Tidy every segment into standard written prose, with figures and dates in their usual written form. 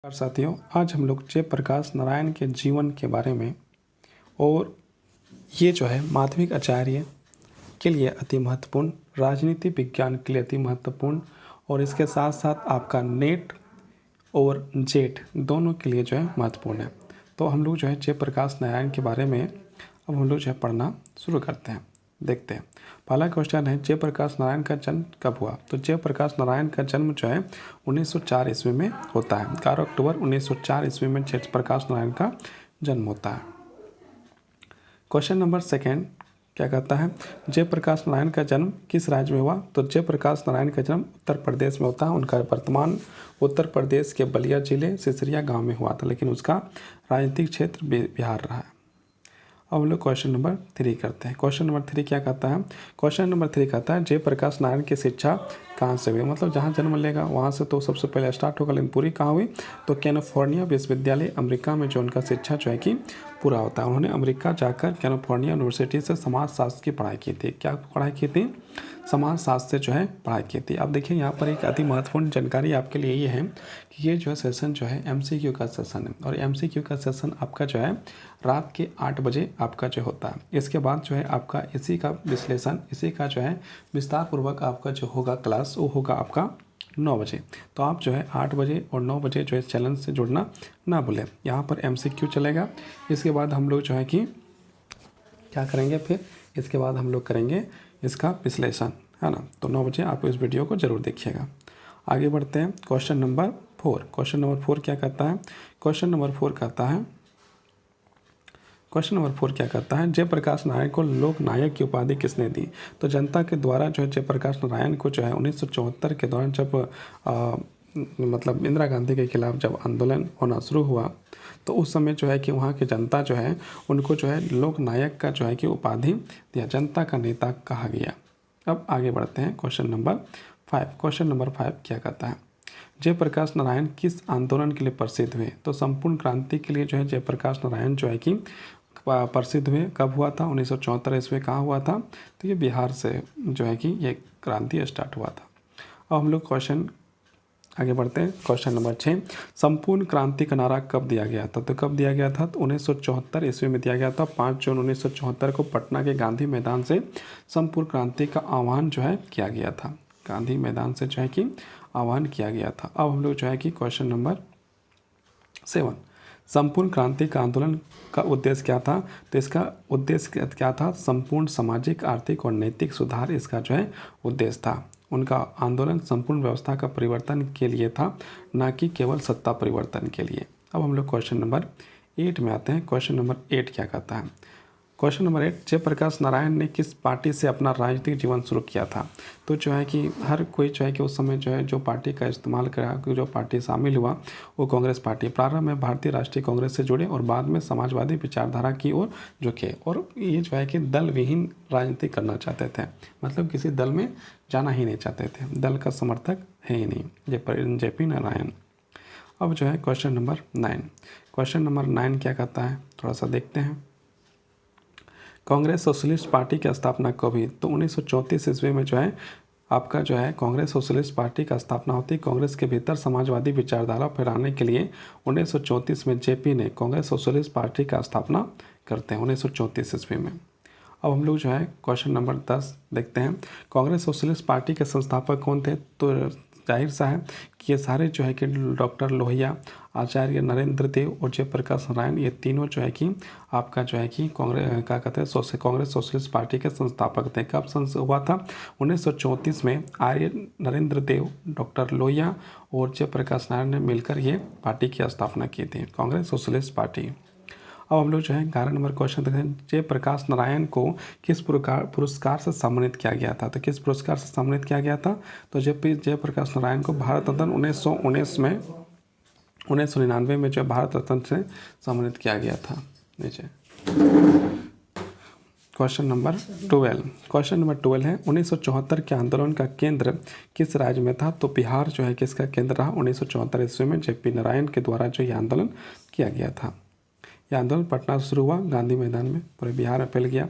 नमस्कार साथियों, आज हम लोग जयप्रकाश नारायण के जीवन के बारे में और ये जो है माध्यमिक आचार्य के लिए अति महत्वपूर्ण, राजनीति विज्ञान के लिए अति महत्वपूर्ण और इसके साथ साथ आपका नेट और जेट दोनों के लिए जो है महत्वपूर्ण है। तो हम लोग जो है जयप्रकाश नारायण के बारे में अब हम लोग जो है पढ़ना शुरू करते हैं। देखते हैं, पहला क्वेश्चन है जयप्रकाश नारायण का जन्म कब हुआ। तो जयप्रकाश नारायण का जन्म जो है 1904 ईस्वी में होता है। 11 अक्टूबर 1904 ईस्वी में जयप्रकाश नारायण का जन्म होता है। क्वेश्चन नंबर सेकेंड क्या कहता है, जयप्रकाश नारायण का जन्म किस राज्य में हुआ। तो जयप्रकाश नारायण का जन्म उत्तर प्रदेश में होता है। उनका वर्तमान उत्तर प्रदेश के बलिया जिले सिसरिया गांव में हुआ था, लेकिन उसका राजनीतिक क्षेत्र बिहार रहा है। अब हम लोग क्वेश्चन नंबर 3 करते हैं। क्वेश्चन नंबर 3 क्या कहता है, क्वेश्चन नंबर 3 कहता है जयप्रकाश नारायण की शिक्षा कहाँ से हुई। मतलब जहाँ जन्म लेगा वहाँ से तो सबसे पहले स्टार्ट होगा, लेकिन पूरी कहाँ हुई। तो कैलिफोर्निया विश्वविद्यालय अमेरिका में जो उनका शिक्षा जो है कि पूरा होता है। उन्होंने अमेरिका जाकर कैलिफोर्निया यूनिवर्सिटी से समाजशास्त्र की पढ़ाई की थी। क्या पढ़ाई की थी, समाजशास्त्र से जो है पढ़ाई की थी। अब देखिए यहाँ पर एक अति महत्वपूर्ण जानकारी आपके लिए ये है कि ये जो है सेशन जो है MCQ का सेशन है, और MCQ का सेशन आपका जो है रात के 8 बजे आपका जो होता है। इसके बाद जो है आपका इसी का विश्लेषण, इसी का जो है विस्तार पूर्वक आपका जो होगा क्लास वो होगा आपका 9 बजे। तो आप जो है 8 बजे और 9 बजे जो है चैनल से जुड़ना ना भूलें। यहाँ पर MCQ चलेगा। इसके बाद हम लोग जो है कि क्या करेंगे, फिर इसके बाद हम लोग करेंगे इसका विश्लेषण, है ना। तो 9 बजे आप इस वीडियो को ज़रूर देखिएगा। आगे बढ़ते हैं क्वेश्चन नंबर 4। क्वेश्चन नंबर 4 क्या कहता है, क्वेश्चन नंबर 4 कहता है, क्वेश्चन नंबर 4 क्या कहता है जयप्रकाश नारायण को लोक नायक की उपाधि किसने दी। तो जनता के द्वारा जो है जयप्रकाश नारायण को जो है 1974 के दौरान जब मतलब इंदिरा गांधी के खिलाफ जब आंदोलन होना शुरू हुआ, तो उस समय जो है कि वहाँ की जनता जो है उनको जो है लोक नायक का जो है कि उपाधि दिया, जनता का नेता कहा गया। अब आगे बढ़ते हैं क्वेश्चन नंबर 5। क्वेश्चन नंबर 5 क्या कहता है जयप्रकाश नारायण किस आंदोलन के लिए प्रसिद्ध हुए। तो संपूर्ण क्रांति के लिए जो है जयप्रकाश नारायण जो है कि प्रसिद्ध हुए। कब हुआ था, 1974 ईस्वी कहाँ हुआ था। तो ये बिहार से जो है कि ये क्रांति स्टार्ट हुआ था। अब हम लोग क्वेश्चन आगे बढ़ते हैं। क्वेश्चन नंबर 6, संपूर्ण क्रांति का नारा कब दिया गया था। तो कब दिया गया था, तो 1974 ईस्वी में दिया गया था। 5 जून 1974 को पटना के गांधी मैदान से संपूर्ण क्रांति का आह्वान जो है किया गया था। गांधी मैदान से जो है कि आह्वान किया गया था। अब हम लोग जो है कि क्वेश्चन नंबर 7, संपूर्ण क्रांति का आंदोलन का उद्देश्य क्या था। तो इसका उद्देश्य क्या था, संपूर्ण सामाजिक आर्थिक और नैतिक सुधार इसका जो है उद्देश्य था। उनका आंदोलन संपूर्ण व्यवस्था का परिवर्तन के लिए था, ना कि केवल सत्ता परिवर्तन के लिए। अब हम लोग क्वेश्चन नंबर 8 में आते हैं। क्वेश्चन नंबर 8 क्या कहता है, क्वेश्चन नंबर 8, जयप्रकाश नारायण ने किस पार्टी से अपना राजनीतिक जीवन शुरू किया था। तो जो है कि हर कोई जो है कि उस समय जो है जो पार्टी का इस्तेमाल करा, जो पार्टी शामिल हुआ वो कांग्रेस पार्टी। प्रारंभ में भारतीय राष्ट्रीय कांग्रेस से जुड़े और बाद में समाजवादी विचारधारा की ओर झुके, और ये जो है कि दल विहीन राजनीति करना चाहते थे। मतलब किसी दल में जाना ही नहीं चाहते थे, दल का समर्थक है ही नहीं JP नारायण। अब जो है क्वेश्चन नंबर 9, क्वेश्चन नंबर 9 क्या कहता है, थोड़ा सा देखते हैं। कांग्रेस सोशलिस्ट पार्टी की स्थापना कब हुई। तो 1934 ईस्वी में जो है आपका जो है कांग्रेस सोशलिस्ट पार्टी का स्थापना होती है। कांग्रेस के भीतर समाजवादी विचारधारा फैलाने के लिए 1934 में JP ने कांग्रेस सोशलिस्ट पार्टी का स्थापना करते हैं 1934 ईस्वी में। अब हम लोग जो है क्वेश्चन नंबर 10 देखते हैं। कांग्रेस सोशलिस्ट पार्टी के संस्थापक कौन थे। तो जाहिर सा है कि ये सारे जो है कि डॉक्टर लोहिया, आचार्य नरेंद्र देव और जयप्रकाश नारायण, ये तीनों जो है कि आपका जो है कि कांग्रेस क्या कहते हैं कांग्रेस सोशलिस्ट पार्टी के संस्थापक थे। कब हुआ था, 1934 में आर्य नरेंद्र देव, डॉक्टर लोहिया और जयप्रकाश नारायण ने मिलकर ये पार्टी की स्थापना की थी, कांग्रेस सोशलिस्ट पार्टी। अब हम लोग जो है 11 नंबर क्वेश्चन देखते हैं। जयप्रकाश नारायण को किस पुरस्कार से सम्मानित किया गया था। तो किस पुरस्कार से सम्मानित किया गया था। तो जयप्रकाश नारायण को भारत रत्न 1999 में जो भारत रत्न से सम्मानित किया गया था। नीचे क्वेश्चन नंबर 12, क्वेश्चन नंबर 12 है 1974 के आंदोलन का केंद्र किस राज्य में था। तो बिहार जो है किसका केंद्र रहा 1974 ईस्वी में JP नारायण के द्वारा जो ये आंदोलन किया गया था। यह आंदोलन पटना से शुरू हुआ, गांधी मैदान में पूरे बिहार में फैल गया।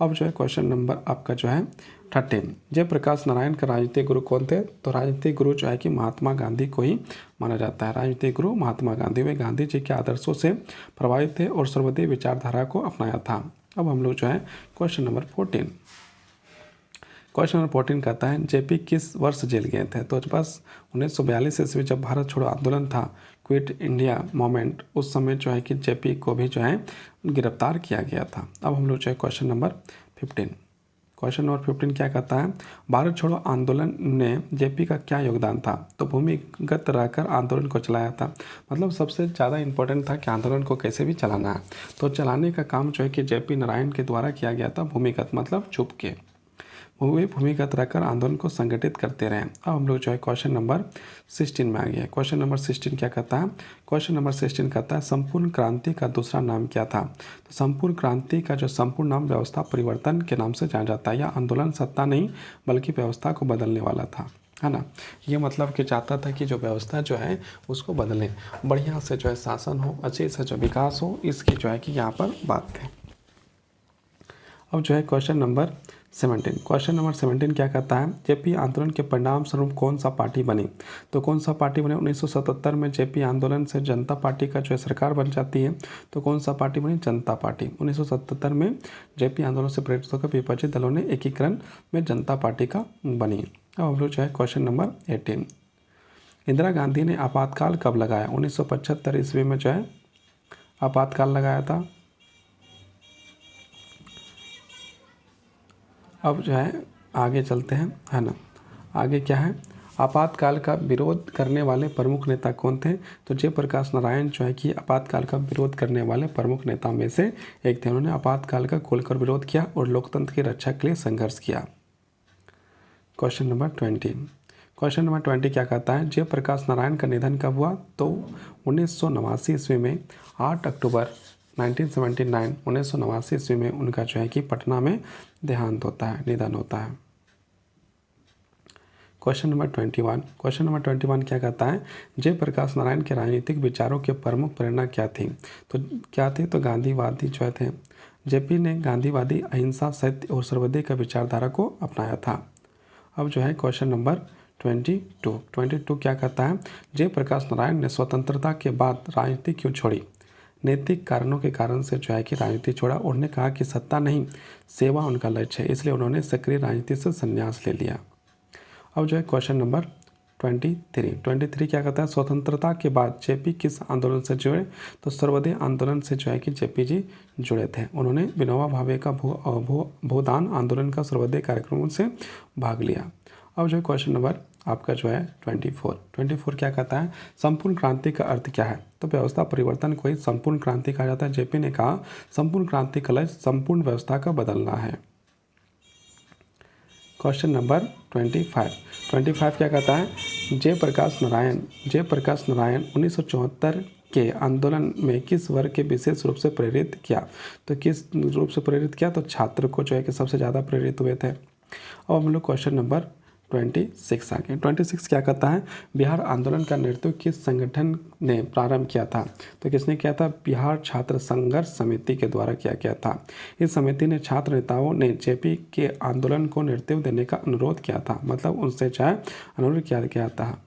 अब जो है क्वेश्चन नंबर आपका जो है 13, जयप्रकाश नारायण का राजनीतिक गुरु कौन थे? तो राजनीतिक गुरु जो है कि महात्मा गांधी को ही माना जाता है। राजनीतिक गुरु महात्मा गांधी, वे गांधी जी के आदर्शों से प्रभावित थे और सर्वोदय विचारधारा को अपनाया था। अब हम लोग जो है क्वेश्चन नंबर 14, क्वेश्चन नंबर 14 कहता है जेपी किस वर्ष जेल गए थे? तो बस 1942 ईस्वी जब भारत छोड़ो आंदोलन था, क्विट इंडिया मूवमेंट, उस समय जो है कि जेपी को भी जो है गिरफ्तार किया गया था। अब हम लोग जो है क्वेश्चन नंबर 15, क्वेश्चन नंबर 15 क्या कहता है भारत छोड़ो आंदोलन ने जेपी का क्या योगदान था? तो भूमिगत रहकर आंदोलन को चलाया था, मतलब सबसे ज़्यादा इंपॉर्टेंट था कि आंदोलन को कैसे भी चलाना है। तो चलाने का काम जो है कि जेपी नारायण के द्वारा किया गया था, भूमिगत मतलब छुप के, वे भूमिगत रहकर आंदोलन को संगठित करते रहे। अब हम लोग जो है क्वेश्चन नंबर 16 में आ गया। क्वेश्चन नंबर 16 क्या कहता है? क्वेश्चन नंबर 16 कहता है संपूर्ण क्रांति का दूसरा नाम क्या था? तो संपूर्ण क्रांति का जो संपूर्ण नाम व्यवस्था परिवर्तन के नाम से जाना जाता है। यह आंदोलन सत्ता नहीं बल्कि व्यवस्था को बदलने वाला था, है ना। ये मतलब कि चाहता था कि जो व्यवस्था जो है उसको बदलें, बढ़िया से जो है शासन हो, अच्छे से जो विकास हो, इसकी जो है कि यहाँ पर बात थी। अब जो है क्वेश्चन नंबर 17, क्वेश्चन नंबर 17 क्या कहता है जेपी आंदोलन के परिणाम स्वरूप कौन सा पार्टी बनी? तो कौन सा पार्टी बने? 1977 में जेपी आंदोलन से जनता पार्टी का जो है सरकार बन जाती है, तो कौन सा पार्टी बनी? जनता पार्टी। 1977 में जेपी आंदोलन से प्रेरित होकर विपक्षी दलों ने एकीकरण में जनता पार्टी का बनी। अब हम लोग जो है क्वेश्चन नंबर 18, इंदिरा गांधी ने आपातकाल कब लगाया? 1975 ईस्वी में जो है आपातकाल लगाया था। अब जो है आगे चलते हैं, है ना। आगे क्या है? आपातकाल का विरोध करने वाले प्रमुख नेता कौन थे? तो जयप्रकाश नारायण जो है कि आपातकाल का विरोध करने वाले प्रमुख नेता में से एक थे। उन्होंने आपातकाल का खोलकर विरोध किया और लोकतंत्र की रक्षा के लिए संघर्ष किया। क्वेश्चन नंबर 20, क्वेश्चन नंबर 20 क्या कहता है जयप्रकाश नारायण का निधन कब हुआ? तो 1989 ईस्वी में 8 अक्टूबर 1979 ईस्वी में उनका जो है कि पटना में देहांत होता है, निधन होता है। क्वेश्चन नंबर 21, क्वेश्चन नंबर 21 क्या कहता है जयप्रकाश नारायण के राजनीतिक विचारों के प्रमुख प्रेरणा क्या थी? तो क्या थी? तो गांधीवादी जो थे। जेपी ने गांधीवादी अहिंसा, सत्य और सर्वोदय का विचारधारा को अपनाया था। अब जो है क्वेश्चन नंबर 22 क्या कहता है जयप्रकाश नारायण ने स्वतंत्रता के बाद राजनीति क्यों छोड़ी? नैतिक कारणों के कारण से जो है कि राजनीति छोड़ा। उन्होंने कहा कि सत्ता नहीं सेवा उनका लक्ष्य है, इसलिए उन्होंने सक्रिय राजनीति से संन्यास ले लिया। अब जो है क्वेश्चन नंबर 23 क्या कहता है स्वतंत्रता के बाद जेपी किस आंदोलन से जुड़े? तो सर्वोदय आंदोलन से जो है कि जेपी जी जुड़े थे। उन्होंने विनोबा भावे का भूदान आंदोलन का सर्वोदय कार्यक्रमों से भाग लिया। अब जो है क्वेश्चन नंबर आपका जो है 24 क्या कहता है संपूर्ण क्रांति का अर्थ क्या है? तो व्यवस्था परिवर्तन को ही संपूर्ण क्रांति कहा जाता है। जेपी ने कहा संपूर्ण क्रांति का लक्ष्य संपूर्ण व्यवस्था का बदलना है। क्वेश्चन नंबर 25 क्या कहता है जयप्रकाश नारायण 1974 के आंदोलन में किस वर्ग के विशेष रूप से प्रेरित किया? तो किस रूप से प्रेरित किया? तो छात्र को जो है कि सबसे ज़्यादा प्रेरित हुए थे। अब हम लोग क्वेश्चन नंबर 26 आ गए। 26 क्या कहता है बिहार आंदोलन का नेतृत्व किस संगठन ने प्रारंभ किया था? तो किसने किया था? बिहार छात्र संघर्ष समिति के द्वारा किया गया था। इस समिति ने छात्र नेताओं ने जेपी के आंदोलन को नेतृत्व देने का अनुरोध किया था, मतलब उनसे चाहे अनुरोध किया गया था।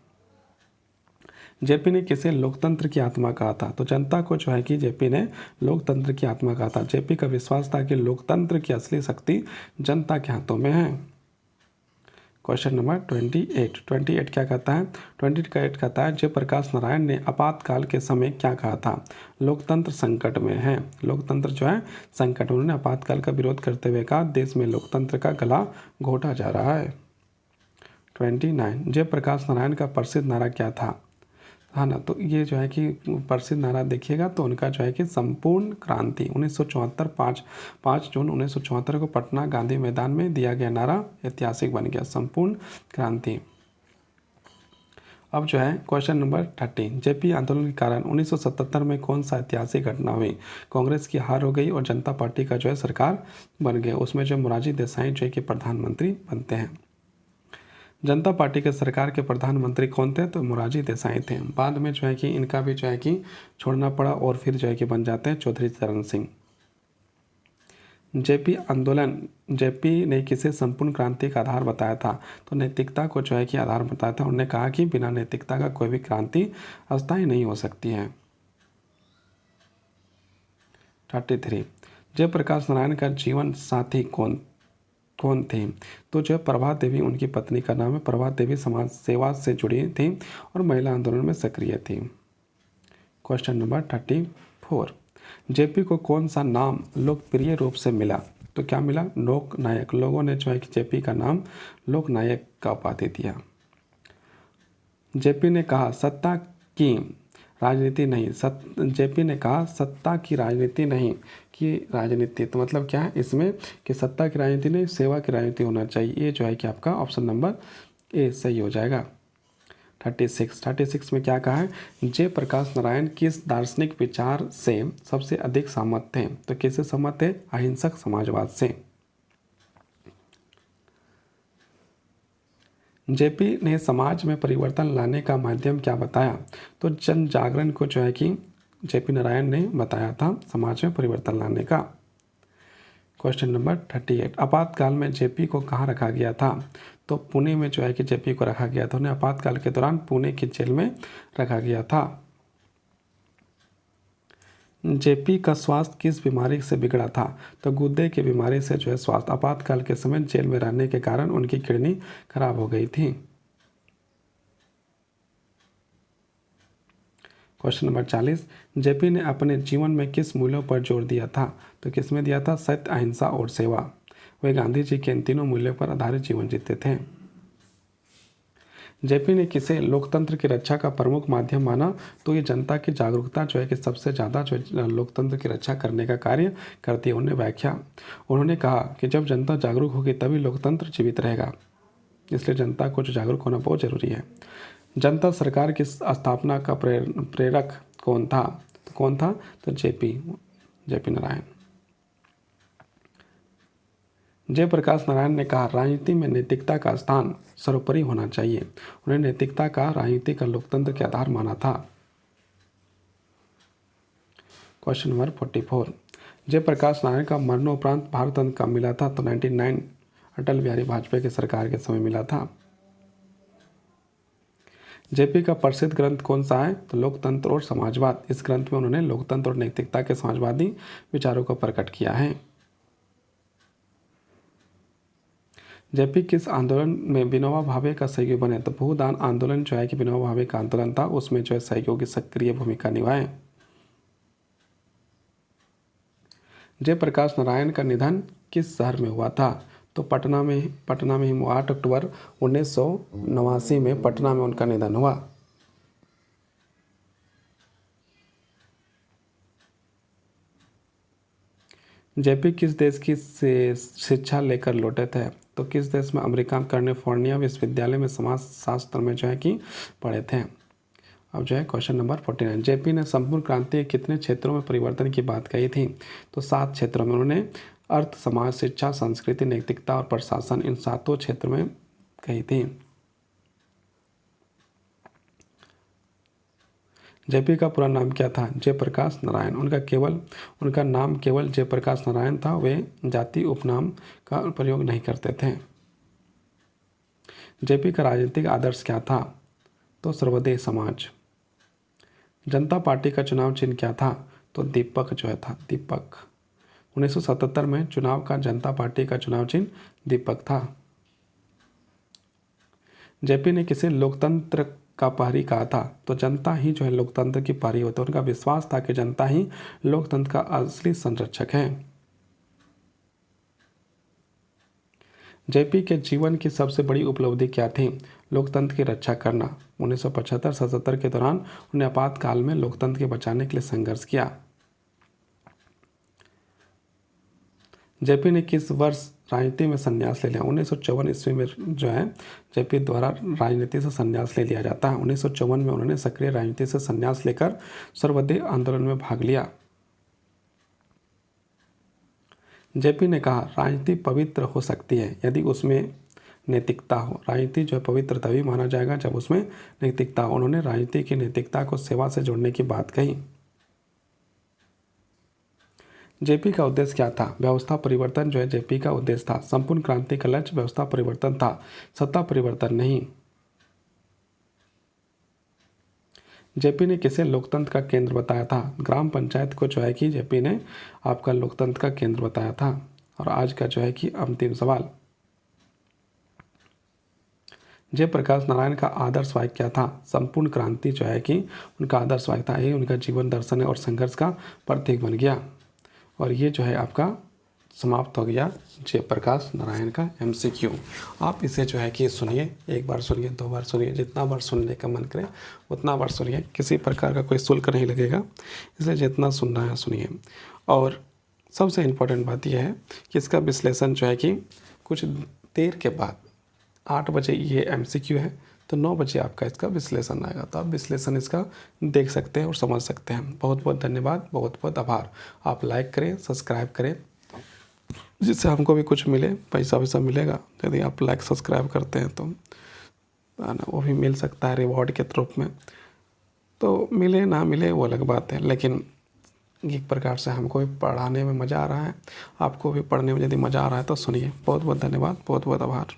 जेपी ने किसे लोकतंत्र की आत्मा कहा था? तो जनता को जो है कि जेपी ने लोकतंत्र की आत्मा कहा था। जेपी का विश्वास था कि लोकतंत्र की असली शक्ति जनता के हाथों में है। क्वेश्चन नंबर 28 क्या कहता है 28 कहता है जयप्रकाश नारायण ने आपातकाल के समय क्या कहा था? लोकतंत्र संकट में है। लोकतंत्र जो है संकट, उन्होंने आपातकाल का विरोध करते हुए कहा देश में लोकतंत्र का गला घोटा जा रहा है। 29 जयप्रकाश नारायण का प्रसिद्ध नारा क्या था? हाँ ना, तो ये जो है कि प्रसिद्ध नारा देखिएगा तो उनका जो है कि संपूर्ण क्रांति 1974 5 जून 1974 को पटना गांधी मैदान में दिया गया नारा ऐतिहासिक बन गया, संपूर्ण क्रांति। अब जो है क्वेश्चन नंबर 30 जेपी आंदोलन के कारण 1977 में कौन सा ऐतिहासिक घटना हुई? कांग्रेस की हार हो गई और जनता पार्टी का जो है सरकार बन गया। उसमें जो मोरारजी देसाई जो है कि प्रधानमंत्री बनते हैं। जनता पार्टी के सरकार के प्रधानमंत्री कौन थे? तो मोरारजी देसाई थे। बाद में जो है कि इनका भी जो है कि छोड़ना पड़ा और फिर जो है कि बन जाते हैं चौधरी चरण सिंह। जेपी आंदोलन, जेपी ने किसे संपूर्ण क्रांति का आधार बताया था? तो नैतिकता को जो है कि आधार बताया था। उन्होंने कहा कि बिना नैतिकता का कोई भी क्रांति अस्थायी नहीं हो सकती है। 33 जयप्रकाश नारायण का जीवन साथी कौन कौन थे? तो जो प्रभात देवी उनकी पत्नी का नाम है। प्रभात देवी समाज सेवा से जुड़ी थी और महिला आंदोलन में सक्रिय थी। क्वेश्चन नंबर 34 जेपी को कौन सा नाम लोकप्रिय रूप से मिला? तो क्या मिला? लोक नायक। लोगों ने जो है कि जेपी का नाम लोक नायक का उपाधि दिया। जेपी ने कहा सत्ता की राजनीति नहीं, जेपी ने कहा सत्ता की राजनीति नहीं कि राजनीति, तो मतलब क्या है इसमें कि सत्ता की राजनीति नहीं, सेवा की राजनीति होना चाहिए। ये जो है कि आपका ऑप्शन नंबर ए सही हो जाएगा। 36 में क्या कहा है? जयप्रकाश नारायण किस दार्शनिक विचार से सबसे अधिक सहमत थे? तो किससे सहमत थे? अहिंसक समाजवाद से। जेपी ने समाज में परिवर्तन लाने का माध्यम क्या बताया? तो जन जागरण को जो है कि जेपी नारायण ने बताया था समाज में परिवर्तन लाने का। क्वेश्चन नंबर 38 आपातकाल में जेपी को कहाँ रखा गया था? तो पुणे में जो है कि जेपी को रखा गया था। उन्हें आपातकाल के दौरान पुणे की जेल में रखा गया था। जेपी का स्वास्थ्य किस बीमारी से बिगड़ा था? तो गुर्दे की बीमारी से जो है स्वास्थ्य, आपातकाल के समय जेल में रहने के कारण उनकी किडनी खराब हो गई थी। क्वेश्चन नंबर 40 जेपी ने अपने जीवन में किस मूल्यों पर जोर दिया था? तो किस में दिया था? सत्य, अहिंसा और सेवा। वे गांधी जी के इन तीनों मूल्यों पर आधारित जीवन जीते थे। जेपी ने किसे लोकतंत्र की रक्षा का प्रमुख माध्यम माना? तो ये जनता की जागरूकता जो है कि सबसे ज़्यादा जो लोकतंत्र की रक्षा करने का कार्य करती है। उन्होंने कहा कि जब जनता जागरूक होगी तभी लोकतंत्र जीवित रहेगा, इसलिए जनता को जो जागरूक होना बहुत जरूरी है। जनता सरकार की स्थापना का प्रेरक कौन था? तो जेपी नारायण। जयप्रकाश नारायण ने कहा राजनीति में नैतिकता का स्थान सर्वोपरि होना चाहिए। उन्हें नैतिकता का राजनीति का लोकतंत्र के आधार माना था। क्वेश्चन नंबर 44 जयप्रकाश नारायण का मरणोपरांत भारत रत्न कब मिला था? तो 99 अटल बिहारी वाजपेयी की सरकार के समय मिला था। जेपी का प्रसिद्ध ग्रंथ कौन सा है? तो लोकतंत्र और समाजवाद। इस ग्रंथ में उन्होंने लोकतंत्र और नैतिकता के समाजवादी विचारों को प्रकट किया है। जेपी किस आंदोलन में विनोबा भावे का सहयोगी बने? तो भूदान आंदोलन जो है कि विनोबा भावे का आंदोलन था, उसमें जो है सहयोगी सक्रिय भूमिका निभाए। जयप्रकाश नारायण का निधन किस शहर में हुआ था? तो पटना में ही 8 अक्टूबर 1989 में पटना में उनका निधन हुआ। जेपी किस देश की शिक्षा लेकर लौटे थे? तो किस देश में? अमेरिका में कैलिफोर्निया विश्वविद्यालय में समाज शास्त्र में जो है कि पढ़े थे। अब जो है क्वेश्चन नंबर 49 जेपी ने संपूर्ण क्रांति के कितने क्षेत्रों में परिवर्तन की बात कही थी? तो 7 क्षेत्रों में। उन्होंने अर्थ, समाज, शिक्षा, संस्कृति, नैतिकता और प्रशासन, इन 7 क्षेत्रों में कही थी। जेपी का पूरा नाम क्या था? जयप्रकाश नारायण। उनका नाम केवल जयप्रकाश नारायण था। वे जाति उपनाम का प्रयोग नहीं करते थे। जेपी का राजनीतिक आदर्श क्या था? तो सर्वोदय समाज। जनता पार्टी का चुनाव चिन्ह क्या था? तो दीपक जो है था, दीपक। 1977 में चुनाव का जनता पार्टी का चुनाव चिन्ह दीपक था। जेपी ने किसे लोकतंत्र का प्रहरी कहा था? तो जनता ही जो है लोकतंत्र की प्रहरी होती है। उनका विश्वास था कि जनता ही लोकतंत्र का असली संरक्षक है। जेपी के जीवन की सबसे बड़ी उपलब्धि क्या थी? लोकतंत्र की रक्षा करना। 1975-77 के दौरान उन्हें आपातकाल में लोकतंत्र के बचाने के लिए संघर्ष किया। जेपी ने किस वर्ष राजनीति में संन्यास ले लिया? 1954 ईस्वी में जो है जेपी द्वारा राजनीति से संन्यास ले लिया जाता है। 1954 में उन्होंने सक्रिय राजनीति से संन्यास लेकर सर्वोदय आंदोलन में भाग लिया। जेपी ने कहा राजनीति पवित्र हो सकती है यदि उसमें नैतिकता हो। राजनीति जो है पवित्र तभी माना जाएगा जब उसमें नैतिकता हो। उन्होंने राजनीति की नैतिकता को सेवा से जोड़ने की बात कही। जेपी का उद्देश्य क्या था? व्यवस्था परिवर्तन जो है जेपी का उद्देश्य था। संपूर्ण क्रांति का लक्ष्य व्यवस्था परिवर्तन था, सत्ता परिवर्तन नहीं। जेपी ने किसे लोकतंत्र का केंद्र बताया था? ग्राम पंचायत को जो है कि जेपी ने आपका लोकतंत्र का केंद्र बताया था। और आज का जो है कि अंतिम सवाल, जयप्रकाश नारायण का आदर्श वाक्य क्या था? संपूर्ण क्रांति जो है कि उनका आदर्श वाक्य था। ये उनका जीवन दर्शन है और संघर्ष का प्रतीक बन गया। और ये जो है आपका समाप्त हो गया जयप्रकाश नारायण का MCQ। आप इसे जो है कि सुनिए, एक बार सुनिए, 2 बार सुनिए, जितना बार सुनने का मन करे उतना बार सुनिए। किसी प्रकार का कोई शुल्क नहीं लगेगा, इसलिए जितना सुनना है सुनिए। और सबसे इम्पोर्टेंट बात यह है कि इसका विश्लेषण जो है कि कुछ देर के बाद 8 बजे ये MCQ है, तो 9 बजे आपका इसका विश्लेषण आएगा। तो आप विश्लेषण इसका देख सकते हैं और समझ सकते हैं। बहुत बहुत धन्यवाद, बहुत बहुत आभार। आप लाइक करें, सब्सक्राइब करें, जिससे हमको भी कुछ मिले, पैसा वैसा मिलेगा यदि आप लाइक सब्सक्राइब करते हैं तो ना, वो भी मिल सकता है रिवॉर्ड के रूप में। तो मिले ना मिले वो अलग बात है, लेकिन एक प्रकार से हमको भी पढ़ाने में मज़ा आ रहा है, आपको भी पढ़ने में यदि मज़ा आ रहा है तो सुनिए। बहुत बहुत धन्यवाद, बहुत बहुत आभार।